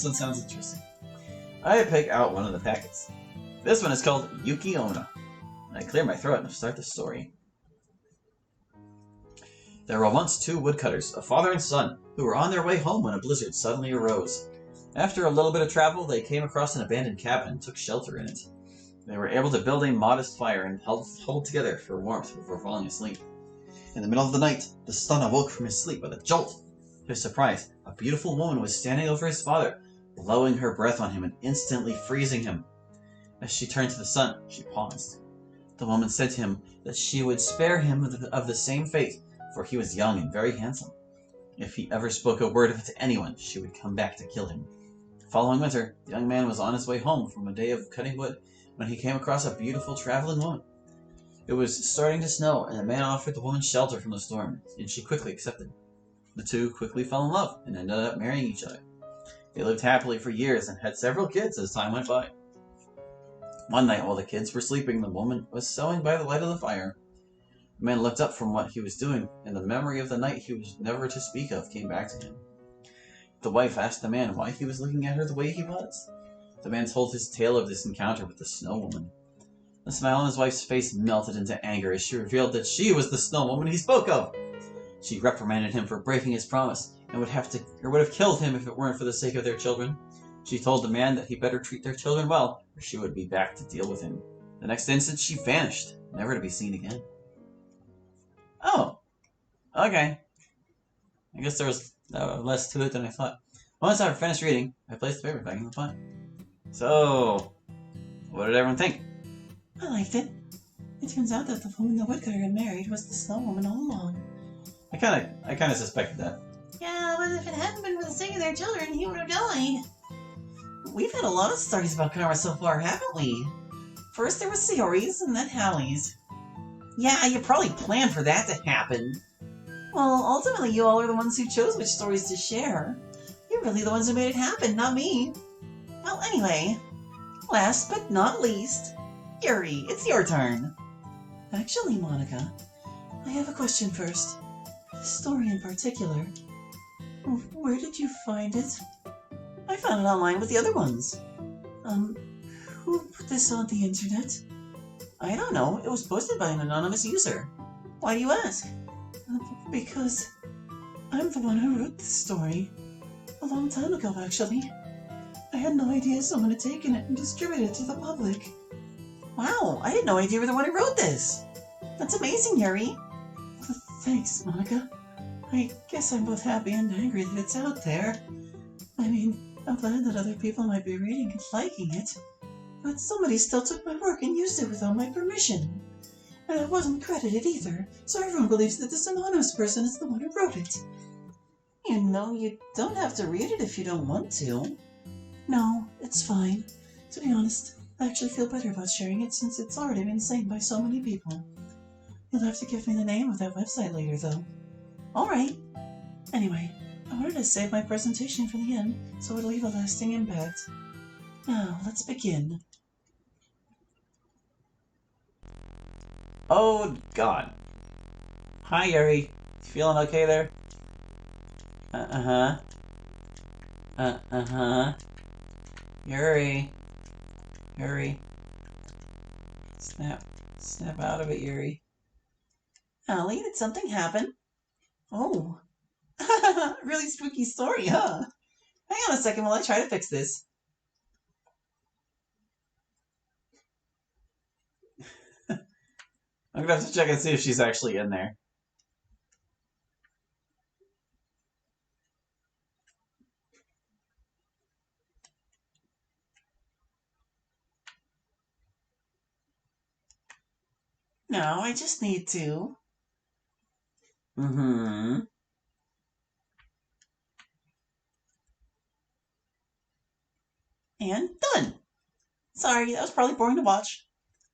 This one sounds interesting. I pick out one of the packets. This one is called Yuki Onna. I clear my throat and start the story. There were once two woodcutters, a father and son, who were on their way home when a blizzard suddenly arose. After a little bit of travel, they came across an abandoned cabin and took shelter in it. They were able to build a modest fire and huddled together for warmth before falling asleep. In the middle of the night, the son awoke from his sleep with a jolt. To his surprise, a beautiful woman was standing over his father, blowing her breath on him and instantly freezing him. As she turned to the son, she paused. The woman said to him that she would spare him of the same fate, for he was young and very handsome. If he ever spoke a word of it to anyone, she would come back to kill him. The following winter, the young man was on his way home from a day of cutting wood when he came across a beautiful traveling woman. It was starting to snow, and the man offered the woman shelter from the storm, and she quickly accepted. The two quickly fell in love and ended up marrying each other. They lived happily for years and had several kids as time went by. One night while the kids were sleeping, the woman was sewing by the light of the fire. The man looked up from what he was doing, and the memory of the night he was never to speak of came back to him. The wife asked the man why he was looking at her the way he was. The man told his tale of this encounter with the snow woman. The smile on his wife's face melted into anger as she revealed that she was the snow woman he spoke of. She reprimanded him for breaking his promise and would have killed him if it weren't for the sake of their children. She told the man that he better treat their children well, or she would be back to deal with him. The next instant, she vanished, never to be seen again. Oh, okay. I guess there was less to it than I thought. Once I finished reading, I placed the paper back in the pot. So, what did everyone think? I liked it. It turns out that the woman the woodcutter had married was the snow woman all along. I kind of suspected that. Yeah, but if it hadn't been for the sake of their children, he would have died. We've had a lot of stories about karma so far, haven't we? First there was Yuri's, and then Hallie's. Yeah, you probably planned for that to happen. Well, ultimately you all are the ones who chose which stories to share. You're really the ones who made it happen, not me. Well, anyway, last but not least, Yuri, it's your turn. Actually, Monica, I have a question first. This story in particular. Where did you find it? I found it online with the other ones. Who put this on the internet? I don't know. It was posted by an anonymous user. Why do you ask? Because I'm the one who wrote this story. A long time ago, actually. I had no idea someone had taken it and distributed it to the public. Wow, I had no idea you were the one who wrote this. That's amazing, Yuri. Thanks, Monica. I guess I'm both happy and angry that it's out there. I mean, I'm glad that other people might be reading and liking it. But somebody still took my work and used it without my permission. And I wasn't credited either, so everyone believes that this anonymous person is the one who wrote it. You know, you don't have to read it if you don't want to. No, it's fine. To be honest, I actually feel better about sharing it since it's already been seen by so many people. You'll have to give me the name of that website later, though. Alright. Anyway, I wanted to save my presentation for the end, so it'll leave a lasting impact. Now, let's begin. Oh, God. Hi, Yuri. Feeling okay there? Uh-huh. Uh-huh. Yuri. Yuri. Snap out of it, Yuri. Allie, did something happen? Oh. Really spooky story, huh? Hang on a second while I try to fix this. I'm gonna have to check and see if she's actually in there. No, I just need to. Mm-hmm. And done. Sorry, that was probably boring to watch.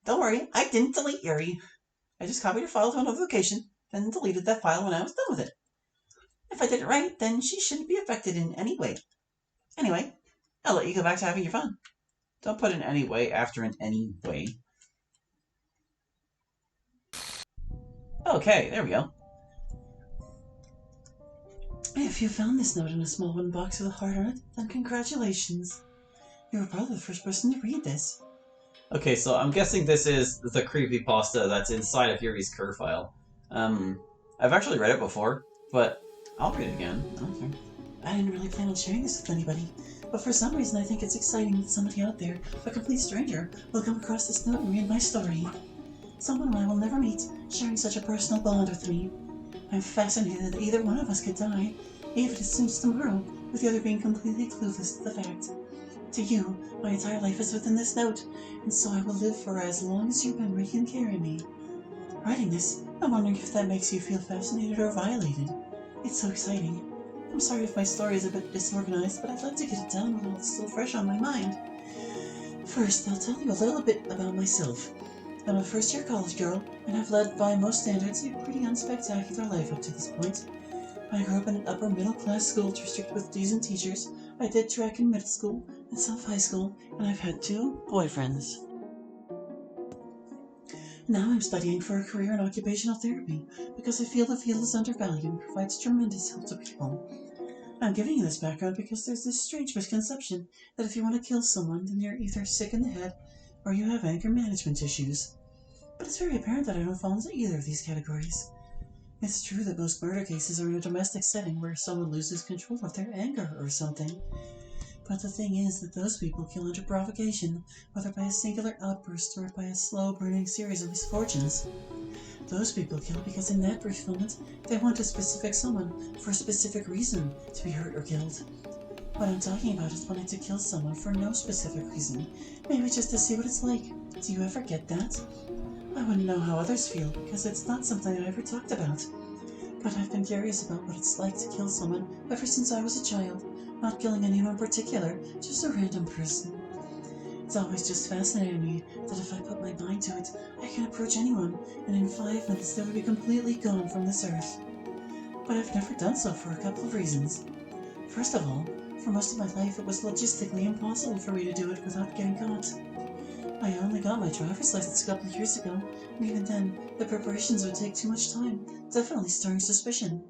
Don't worry, I didn't delete Yuri. I just copied her file to a notification, then deleted that file when I was done with it. If I did it right, then she shouldn't be affected in any way. Anyway, I'll let you go back to having your fun. Don't put an any way after an any way. Okay, there we go. If you found this note in a small wooden box with a heart on it, then congratulations. You were probably the first person to read this. Okay, so I'm guessing this is the creepypasta that's inside of Yuri's Cur file. I've actually read it before, but I'll read it again. Okay. I didn't really plan on sharing this with anybody, but for some reason I think it's exciting that somebody out there, a complete stranger, will come across this note and read my story. Someone I will never meet, sharing such a personal bond with me. I'm fascinated that either one of us could die, even as soon as tomorrow, with the other being completely clueless to the fact. To you, my entire life is within this note, and so I will live for as long as your memory can carry me. Writing this, I'm wondering if that makes you feel fascinated or violated. It's so exciting. I'm sorry if my story is a bit disorganized, but I'd like to get it down while it's still fresh on my mind. First, I'll tell you a little bit about myself. I'm a first-year college girl, and have led, by most standards, a pretty unspectacular life up to this point. I grew up in an upper-middle-class school district with decent teachers. I did track in middle school and some high school, and I've had 2 boyfriends. Now I'm studying for a career in occupational therapy because I feel the field is undervalued and provides tremendous help to people. I'm giving you this background because there's this strange misconception that if you want to kill someone, then you're either sick in the head or you have anger management issues. But it's very apparent that I don't fall into either of these categories. It's true that most murder cases are in a domestic setting where someone loses control of their anger or something. But the thing is that those people kill under provocation, whether by a singular outburst or by a slow-burning series of misfortunes. Those people kill because in that brief moment, they want a specific someone, for a specific reason, to be hurt or killed. What I'm talking about is wanting to kill someone for no specific reason, maybe just to see what it's like. Do you ever get that? I wouldn't know how others feel, because it's not something I ever talked about. But I've been curious about what it's like to kill someone ever since I was a child, not killing anyone in particular, just a random person. It's always just fascinated me that if I put my mind to it, I can approach anyone, and in 5 minutes they would be completely gone from this earth. But I've never done so for a couple of reasons. First of all, for most of my life it was logistically impossible for me to do it without getting caught. I only got my driver's license a couple of years ago, and even then, the preparations would take too much time, definitely stirring suspicion.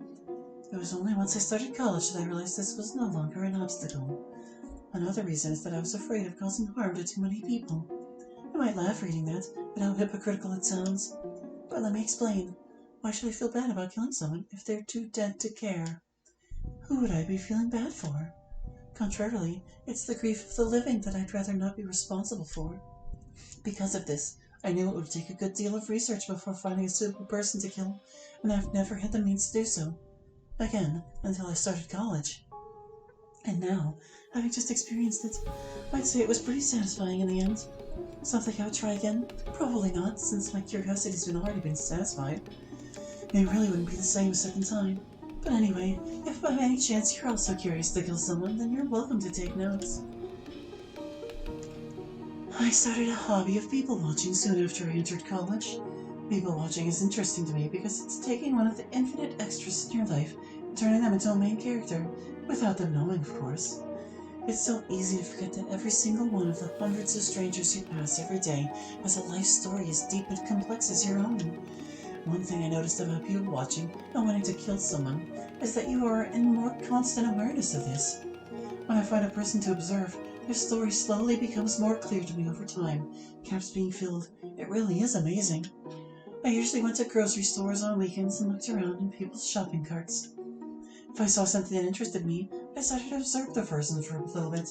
It was only once I started college that I realized this was no longer an obstacle. Another reason is that I was afraid of causing harm to too many people. You might laugh reading that, at how hypocritical it sounds. But let me explain. Why should I feel bad about killing someone if they're too dead to care? Who would I be feeling bad for? Contrarily, it's the grief of the living that I'd rather not be responsible for. Because of this, I knew it would take a good deal of research before finding a suitable person to kill, and I've never had the means to do so. Again, until I started college. And now, having just experienced it, I'd say it was pretty satisfying in the end. Something I would try again? Probably not, since my curiosity's already been satisfied. It really wouldn't be the same a second time. But anyway, if by any chance you're also curious to kill someone, then you're welcome to take notes. I started a hobby of people watching soon after I entered college. People watching is interesting to me because it's taking one of the infinite extras in your life and turning them into a main character, without them knowing, of course. It's so easy to forget that every single one of the hundreds of strangers you pass every day has a life story as deep and complex as your own. One thing I noticed about people watching and wanting to kill someone is that you are in more constant awareness of this. When I find a person to observe, their story slowly becomes more clear to me over time, gaps being filled. It really is amazing. I usually went to grocery stores on weekends and looked around in people's shopping carts. If I saw something that interested me, I started to observe the person for a little bit.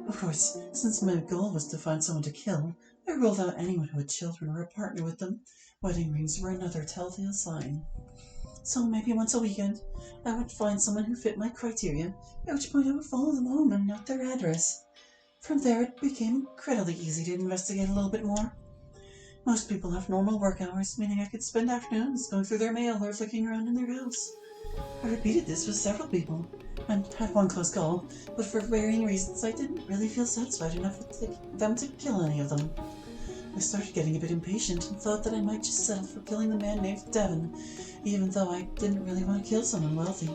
Of course, since my goal was to find someone to kill, I ruled out anyone who had children or a partner with them. Wedding rings were another telltale sign. So maybe once a weekend, I would find someone who fit my criteria, at which point I would follow them home and note their address. From there, it became incredibly easy to investigate a little bit more. Most people have normal work hours, meaning I could spend afternoons going through their mail or looking around in their house. I repeated this with several people, and had one close call, but for varying reasons I didn't really feel satisfied enough with them to kill any of them. I started getting a bit impatient and thought that I might just settle for killing the man named Devon, even though I didn't really want to kill someone wealthy.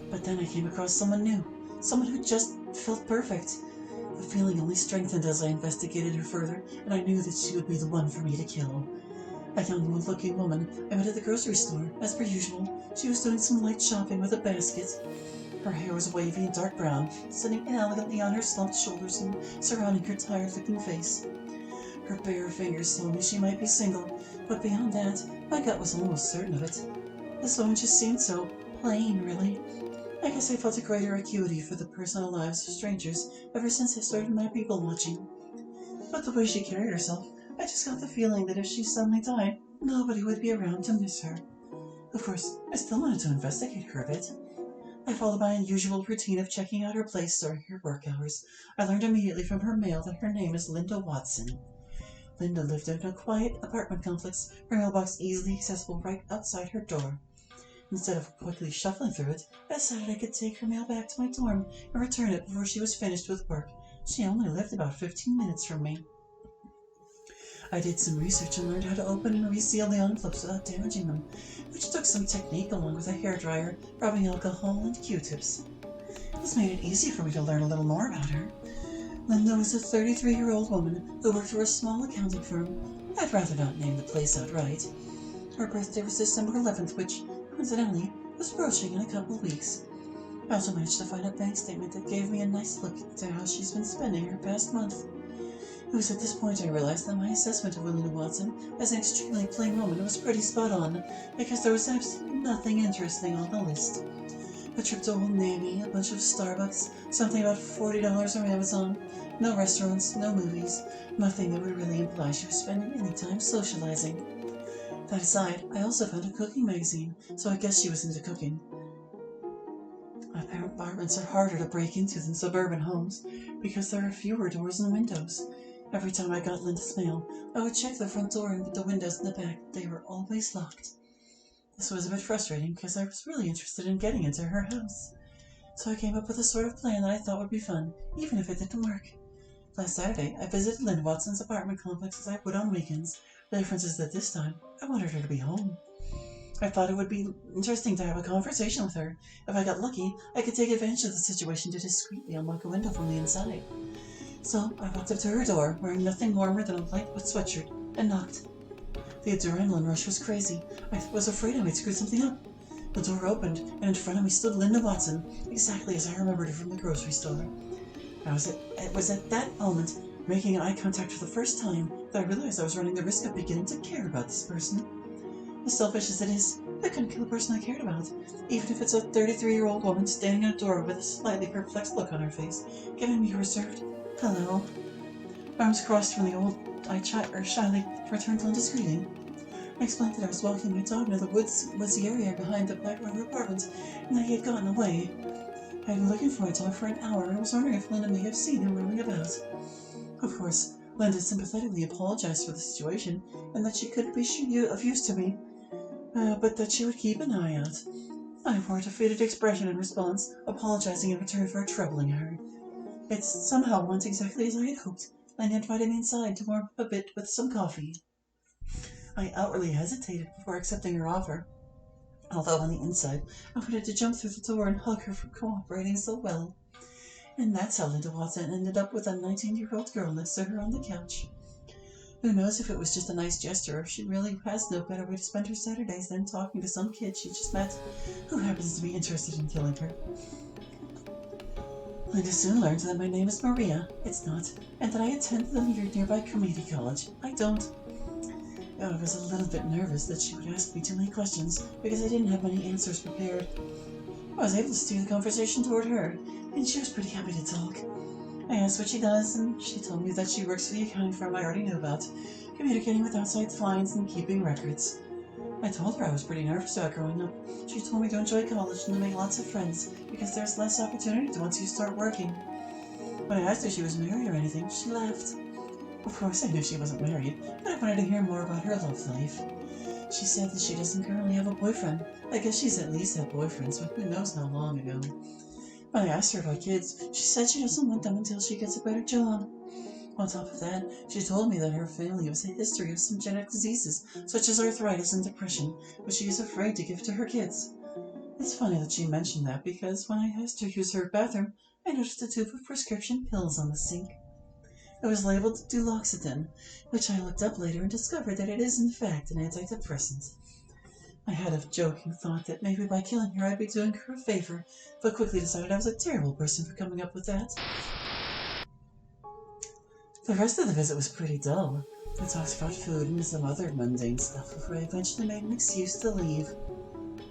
But then I came across someone new, someone who just felt perfect. The feeling only strengthened as I investigated her further, and I knew that she would be the one for me to kill. A young-looking woman I met at the grocery store. As per usual, she was doing some light shopping with a basket. Her hair was wavy and dark brown, sitting inelegantly on her slumped shoulders and surrounding her tired-looking face. Her bare fingers told me she might be single, but beyond that, my gut was almost certain of it. This woman just seemed so plain, really. I guess I felt a greater acuity for the personal lives of strangers ever since I started my people watching. But the way she carried herself, I just got the feeling that if she suddenly died, nobody would be around to miss her. Of course, I still wanted to investigate her a bit. I followed my unusual routine of checking out her place during her work hours. I learned immediately from her mail that her name is Linda Watson. Linda lived in a quiet apartment complex, her mailbox easily accessible right outside her door. Instead of quickly shuffling through it, I decided I could take her mail back to my dorm and return it before she was finished with work. She only lived about 15 minutes from me. I did some research and learned how to open and reseal the envelopes without damaging them, which took some technique along with a hairdryer, rubbing alcohol, and Q-tips. This made it easy for me to learn a little more about her. Linda was a 33-year-old woman who worked for a small accounting firm. I'd rather not name the place outright. Her birthday was December 11th, which, coincidentally, was approaching in a couple of weeks. I also managed to find a bank statement that gave me a nice look into how she's been spending her past month. It was at this point I realized that my assessment of Linda Watson as an extremely plain woman was pretty spot on, because there was absolutely nothing interesting on the list. A trip to Old Navy, a bunch of Starbucks, something about $40 on Amazon, no restaurants, no movies, nothing that would really imply she was spending any time socializing. That aside, I also found a cooking magazine, so I guess she was into cooking. Apartments are harder to break into than suburban homes, because there are fewer doors and windows. Every time I got Linda's mail, I would check the front door and the windows in the back. They were always locked. This was a bit frustrating because I was really interested in getting into her house. So I came up with a sort of plan that I thought would be fun, even if it didn't work. Last Saturday, I visited Linda Watson's apartment complex as I would on weekends. The difference is that this time, I wanted her to be home. I thought it would be interesting to have a conversation with her. If I got lucky, I could take advantage of the situation to discreetly unlock a window from the inside. So I walked up to her door, wearing nothing warmer than a light sweatshirt, and knocked. The adrenaline rush was crazy. I was afraid I might screw something up. The door opened, and in front of me stood Linda Watson, exactly as I remembered her from the grocery store. It was at that moment, making eye contact for the first time, that I realized I was running the risk of beginning to care about this person. As selfish as it is, I couldn't kill a person I cared about, even if it's a 33-year-old woman standing at a door with a slightly perplexed look on her face, giving me a reserved hello. Arms crossed from the old, I shyly returned Linda's greeting. I explained that I was walking my dog near the woodsy area behind the back of her apartment, and that he had gotten away. I had been looking for my dog for an hour, and I was wondering if Linda may have seen him roaming about. Of course, Linda sympathetically apologized for the situation, and that she couldn't be of use to me, but that she would keep an eye out. I wore a defeated expression in response, apologizing in return for troubling her. It somehow went exactly as I had hoped. Linda invited me inside to warm up a bit with some coffee. I outwardly hesitated before accepting her offer, although on the inside I wanted to jump through the door and hug her for cooperating so well. And that's how Linda Watson ended up with a 19-year-old girl next to her on the couch. Who knows if it was just a nice gesture, or if she really has no better way to spend her Saturdays than talking to some kid she just met who happens to be interested in killing her. Linda soon learned that my name is Maria. It's not, and that I attend the nearby community college. I don't. I was a little bit nervous that she would ask me too many questions, because I didn't have many answers prepared. I was able to steer the conversation toward her, and she was pretty happy to talk. I asked what she does, and she told me that she works for the accounting firm I already knew about, communicating with outside clients and keeping records. I told her I was pretty nervous about growing up. She told me to enjoy college and to make lots of friends, because there's less opportunity once you start working. When I asked if she was married or anything, she laughed. Of course I knew she wasn't married, but I wanted to hear more about her love life. She said that she doesn't currently have a boyfriend. I guess she's at least had boyfriends, but who knows how long ago. When I asked her about kids, she said she doesn't want them until she gets a better job. On top of that, she told me that her family has a history of some genetic diseases, such as arthritis and depression, which she is afraid to give to her kids. It's funny that she mentioned that, because when I asked her to use her bathroom, I noticed a tube of prescription pills on the sink. It was labeled duloxetine, which I looked up later and discovered that it is in fact an antidepressant. I had a joking thought that maybe by killing her I'd be doing her a favor, but quickly decided I was a terrible person for coming up with that. The rest of the visit was pretty dull. I talked about food and some other mundane stuff before I eventually made an excuse to leave.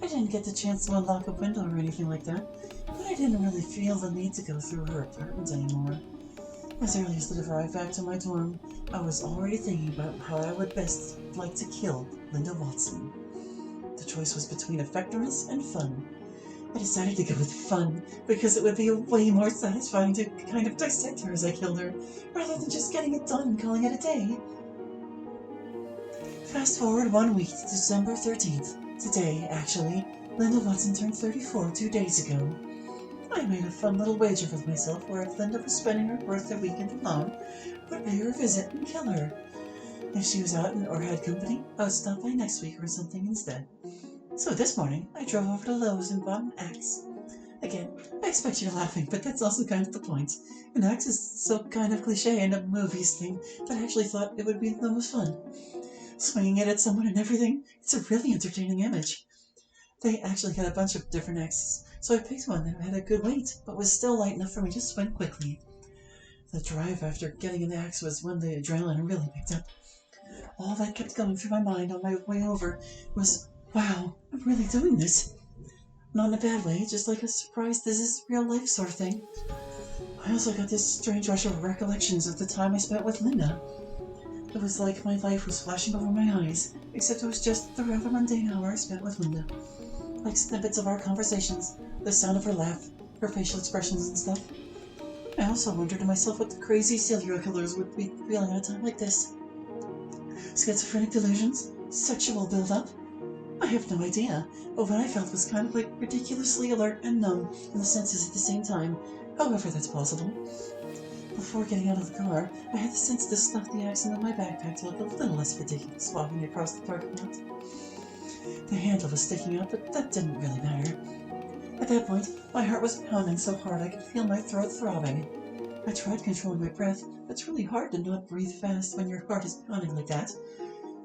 I didn't get the chance to unlock a window or anything like that, but I didn't really feel the need to go through her apartment anymore. As early as the drive back to my dorm, I was already thinking about how I would best like to kill Linda Watson. The choice was between effectiveness and fun. I decided to go with fun, because it would be way more satisfying to kind of dissect her as I killed her, rather than just getting it done and calling it a day. Fast forward 1 week to December 13th. Today, actually, Linda Watson turned 34 2 days ago. I made a fun little wager with myself where if Linda was spending her birthday weekend alone, I would pay her a visit and kill her. If she was out or had company, I would stop by next week or something instead. So this morning, I drove over to Lowe's and bought an axe. Again, I expect you're laughing, but that's also kind of the point. An axe is so kind of cliche and a movies thing that I actually thought it would be the most fun. Swinging it at someone and everything, it's a really entertaining image. They actually had a bunch of different axes, so I picked one that had a good weight, but was still light enough for me to swing quickly. The drive after getting an axe was when the adrenaline really picked up. All that kept going through my mind on my way over was, wow, I'm really doing this. Not in a bad way, just like a surprise this is real life sort of thing. I also got this strange rush of recollections of the time I spent with Linda. It was like my life was flashing before my eyes, except it was just the rather mundane hour I spent with Linda. Like snippets of our conversations, the sound of her laugh, her facial expressions and stuff. I also wondered to myself what the crazy serial killers would be feeling at a time like this. Schizophrenic delusions? Sexual build-up? I have no idea, but what I felt was kind of like ridiculously alert and numb in the senses at the same time, however that's possible. Before getting out of the car, I had the sense to stuff the axe into my backpack to look a little less ridiculous walking across the parking lot. The handle was sticking out, but that didn't really matter. At that point, my heart was pounding so hard I could feel my throat throbbing. I tried controlling my breath, but it's really hard to not breathe fast when your heart is pounding like that.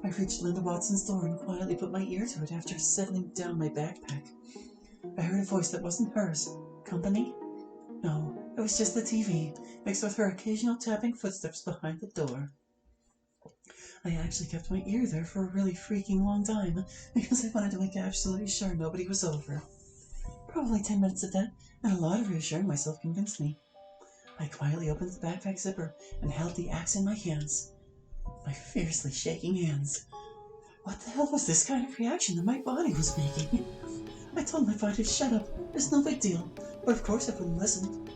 I reached Linda Watson's door and quietly put my ear to it after settling down my backpack. I heard a voice that wasn't hers. Company? No, it was just the TV, mixed with her occasional tapping footsteps behind the door. I actually kept my ear there for a really freaking long time, because I wanted to make absolutely sure nobody was over. Probably 10 minutes of that, and a lot of reassuring myself convinced me. I quietly opened the backpack zipper and held the axe in my hands. My fiercely shaking hands. What the hell was this kind of reaction that my body was making? I told my body to shut up, it's no big deal, but of course it wouldn't listen.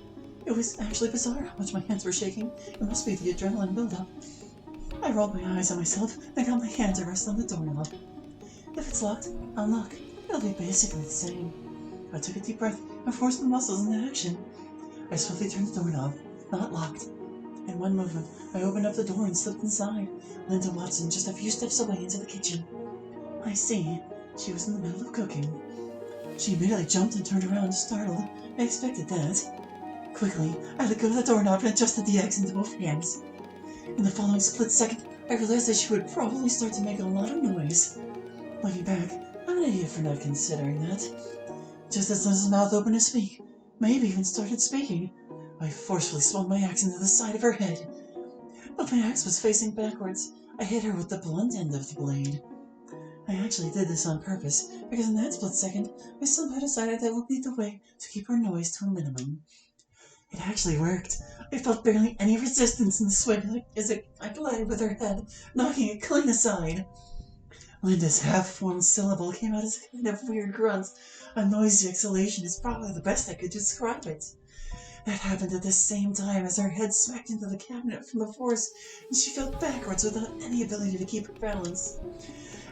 It was actually bizarre how much my hands were shaking. It must be the adrenaline buildup. I rolled my eyes at myself and got my hand to rest on the doorknob. If it's locked, unlock. It'll be basically the same. I took a deep breath and forced my muscles into action. I swiftly turned the doorknob, not locked. In one movement, I opened up the door and slipped inside, Linda Watson just a few steps away into the kitchen. I see. She was in the middle of cooking. She immediately jumped and turned around, startled. I expected that. Quickly, I let go of the doorknob and adjusted the axe into both hands. In the following split second, I realized that she would probably start to make a lot of noise. Looking back, I'm an idiot for not considering that. Just as Linda's mouth opened to speak, maybe even started speaking, I forcefully swung my axe into the side of her head. But my axe was facing backwards. I hit her with the blunt end of the blade. I actually did this on purpose, because in that split second, I somehow decided that would be the way to keep her noise to a minimum. It actually worked. I felt barely any resistance in the swing as I collided with her head, knocking it clean aside. Linda's half-formed syllable came out as a kind of weird grunt. A noisy exhalation is probably the best I could describe it. That happened at the same time as her head smacked into the cabinet from the force, and she fell backwards without any ability to keep her balance.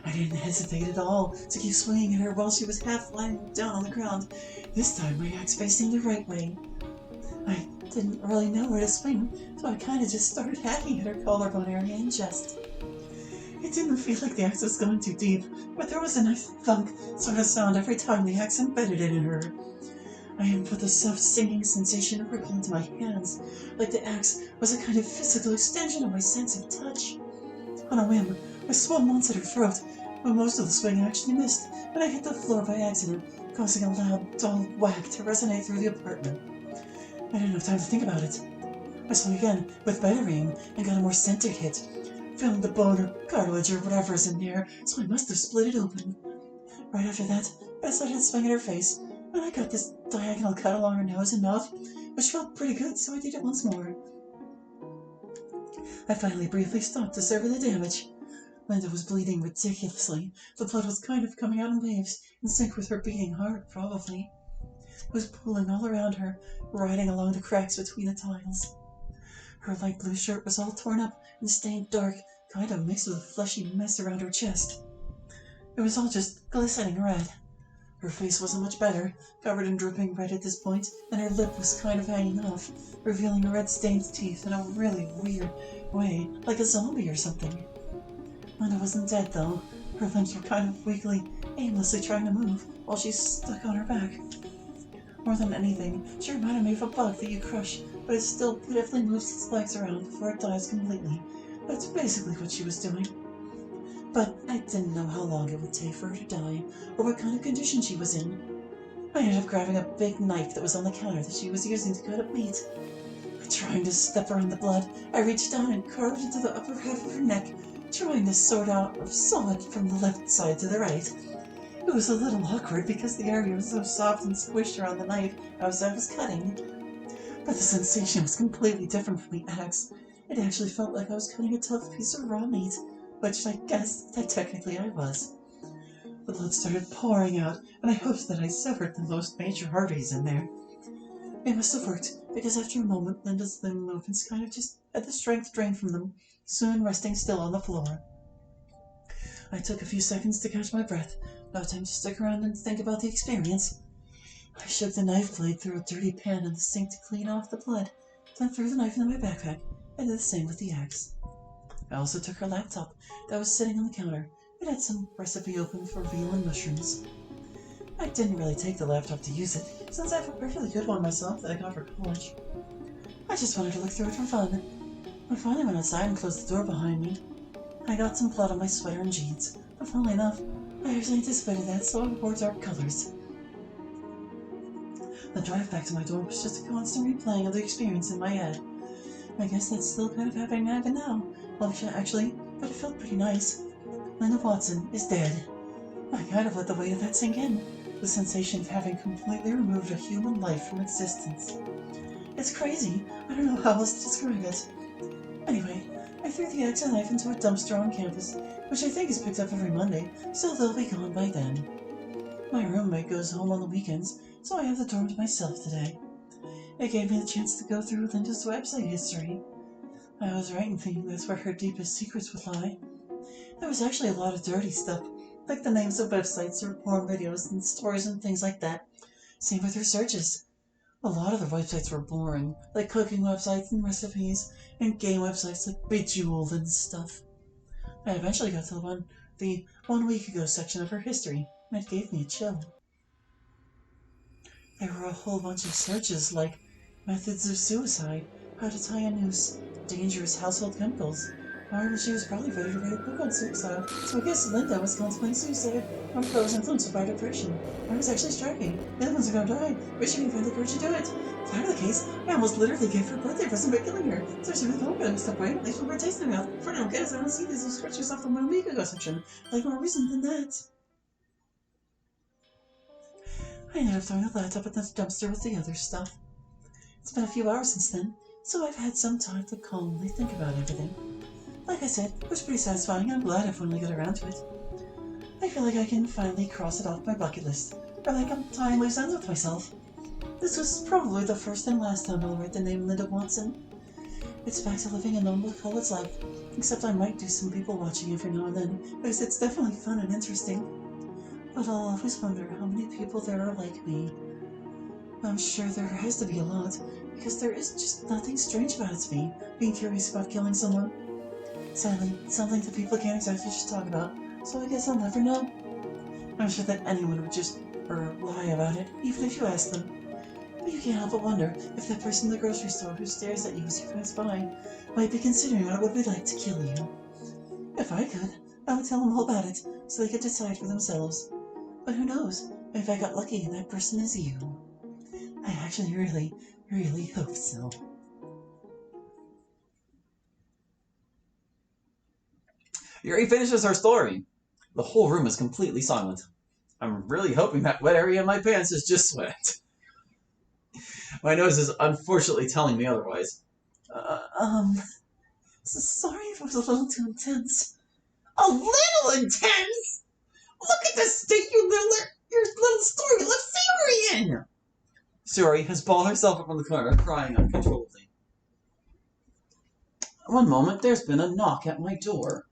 I didn't hesitate at all to keep swinging at her while she was half lying down on the ground, this time my axe facing the right way. I didn't really know where to swing, so I kinda just started hacking at her collarbone area and chest. It didn't feel like the axe was going too deep, but there was a nice thunk sort of sound every time the axe embedded it in her. I felt a soft sinking sensation rippling into my hands, like the axe was a kind of physical extension of my sense of touch. On a whim, I swung once at her throat, but most of the swing actually missed, and I hit the floor by accident, causing a loud, dull whack to resonate through the apartment. I didn't have time to think about it. I swung again, with better aim, and got a more centered hit. Filmed the bone or cartilage or whatever is in there, so I must have split it open. Right after that, I started swinging her face, and I got this diagonal cut along her nose and mouth, which felt pretty good, so I did it once more. I finally briefly stopped to survey the damage. Linda was bleeding ridiculously. The blood was kind of coming out in waves, in sync with her beating heart, probably. It was pooling all around her, riding along the cracks between the tiles. Her light blue shirt was all torn up and stained dark, kind of mixed with a fleshy mess around her chest. It was all just glistening red. Her face wasn't much better, covered in dripping red at this point, and her lip was kind of hanging off, revealing red-stained teeth in a really weird way, like a zombie or something. Linda wasn't dead, though. Her limbs were kind of weakly, aimlessly trying to move, while she's stuck on her back. More than anything, she reminded me of a bug that you crush, but it still pitifully moves its legs around before it dies completely. That's basically what she was doing. But I didn't know how long it would take for her to die, or what kind of condition she was in. I ended up grabbing a big knife that was on the counter that she was using to cut up meat. Trying to step around the blood, I reached down and carved into the upper half of her neck, trying to sort out or saw it from the left side to the right. It was a little awkward because the area was so soft and squished around the knife as I was cutting. But the sensation was completely different from the axe. It actually felt like I was cutting a tough piece of raw meat, which I guess that technically I was. The blood started pouring out, and I hoped that I severed the most major arteries in there. It must have worked, because after a moment, Linda's limb movements kind of just had the strength drained from them, soon resting still on the floor. I took a few seconds to catch my breath, no time to stick around and think about the experience. I shook the knife blade through a dirty pan in the sink to clean off the blood, then threw the knife into my backpack, and did the same with the axe. I also took her laptop that was sitting on the counter. It had some recipe open for veal and mushrooms. I didn't really take the laptop to use it, since I have a perfectly good one myself that I got for college. I just wanted to look through it for fun. I finally went outside and closed the door behind me. I got some blood on my sweater and jeans, but funnily enough, I actually anticipated that, so I wore dark colors. The drive back to my dorm was just a constant replaying of the experience in my head. I guess that's still kind of happening even now. Well, actually, but it felt pretty nice. Linda Watson is dead. I kind of let the weight of that sink in, the sensation of having completely removed a human life from existence. It's crazy. I don't know how else to describe it. Anyway, I threw the axe and knife into a dumpster on campus, which I think is picked up every Monday, so they'll be gone by then. My roommate goes home on the weekends, so I have the dorm to myself today. It gave me the chance to go through Linda's website history. I was right in thinking that's where her deepest secrets would lie. There was actually a lot of dirty stuff, like the names of websites or porn videos and stories and things like that. Same with her searches. A lot of the websites were boring, like cooking websites and recipes, and game websites like Bejeweled and stuff. I eventually got to the 1 week ago section of her history, and it gave me a chill. There were a whole bunch of searches like methods of suicide, how to tie a noose, dangerous household chemicals. However, she was probably ready to write a book on suicide, so I guess Linda was contemplating suicide when I was influenced by depression. I was actually striking. The other ones are gonna die, but she didn't find the courage to do it. If that were the case, I almost literally gave her a birthday present by killing her. So she was hoping to step away, at least with her taste in her mouth. For now, guys, I don't see these scriptures off the 1 week ago section. Like more reason than that. I ended up throwing the laptop at the dumpster with the other stuff. It's been a few hours since then, so I've had some time to calmly think about everything. Like I said, it was pretty satisfying, and I'm glad I finally got around to it. I feel like I can finally cross it off my bucket list, or like I'm tying loose ends with myself. This was probably the first and last time I'll write the name Linda Watson. It's back to living a normal college life, except I might do some people watching every now and then, because it's definitely fun and interesting. But I'll always wonder how many people there are like me. I'm sure there has to be a lot, because there is just nothing strange about it to me, being curious about killing someone. Sadly, something that people can't exactly just talk about, so I guess I'll never know. I'm sure that anyone would just lie about it, even if you ask them. You can't help but wonder if that person in the grocery store who stares at you as you pass by might be considering what it would be like to kill you. If I could, I would tell them all about it so they could decide for themselves. But who knows? If I got lucky and that person is you. I actually really, really hope so. Yuri finishes her story. The whole room is completely silent. I'm really hoping that wet area in my pants is just sweat. My nose is unfortunately telling me otherwise. Sorry if it was a little too intense. A little intense? Look at the state your little story left Sayori in! Sayori has balled herself up in the corner, crying uncontrollably. One moment, there's been a knock at my door.